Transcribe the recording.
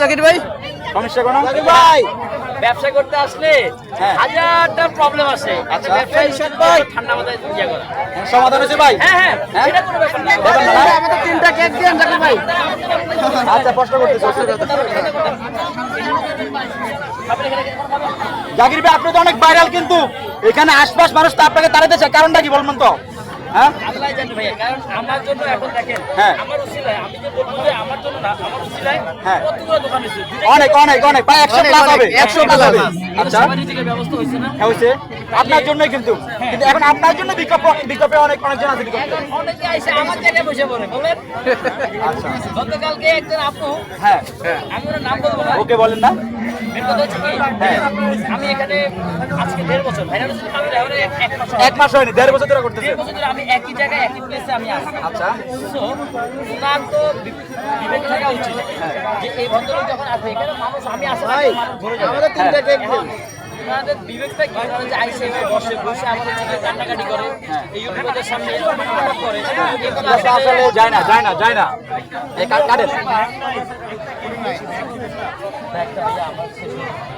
জাকির ভাই সমস্যা কোনো ভাই ব্যবসা করতে আসলে হাজারটা প্রবলেম আছে। আচ্ছা। ব্যবসা হিসাব ভাই ঠান্ডা মাথায় ইয়ে করা। সমাধান হয়েছে ভাই? হ্যাঁ, এটা কোনো ব্যাপার না। আমাদের 3টা কেক দেন জাকির ভাই। আচ্ছা প্রশ্ন করতেছি। জাকির ভাই আপনি তো অনেক ভাইরাল, কিন্তু এখানে আশপাশ মানুষ তো আপনাকে তাড়াতে চায়, কারণটা কি বলবেন তো? হ্যাঁ আল্লাহ জানে ভাইয়া, কারণ আমার জন্য এখন দেখেন আমার উসিলায়, আমি যে বলবো যে আমার জন্য না, আমার উসিলায় কতগুলো দোকান হয়েছে, অনেক অনেক অনেক ভাই 100 প্লাস হবে, 100 প্লাস হবে। আচ্ছা রিজিকের ব্যবস্থা হয়েছে না? হ্যাঁ হয়েছে আপনার জন্যই, কিন্তু কিন্তু এখন আপনার জন্য বিজ্ঞাপনে অনেকজন আছে বিজ্ঞাপনে। এখন অনেকে আইসে আমার জায়গায় বসে পড়ে বলেন। আচ্ছা গতকালকে একজন আপু, হ্যাঁ আমি ওনার নাম বলবো না, ওকে বলেন না। মেন কথা হচ্ছে কি, আমি এখানে আজকে 1.5 বছর, ভাইরাল হচ্ছে আমি এবারে 1 মাস এক মাস হয়নি, 1.5 বছর ধরে করতেছে। 1.5 বছর ধরে আমি একই জায়গায় একই প্লেসে আমি আসি। আচ্ছা সো ওনার তো বিবেক থাকা উচিত যে এই ভদ্রলোক যখন আসবে এখানে মানুষ, আমি আসলে মানুষ ঘুরে যাবে। আমাদের 3টা কেক দেন। ওনাদের বিবেকটা কি, ওনারা যে আইসে বসে বসে আমাদের থেকে কান্নাকাটি করে, এই ইউটিউবারদের সামনে এরকম নাটক করে, এগুলো আসলে যায় না এই কাটেন। একটা ভাইয়া আমার শেষ হয়ে গেছে।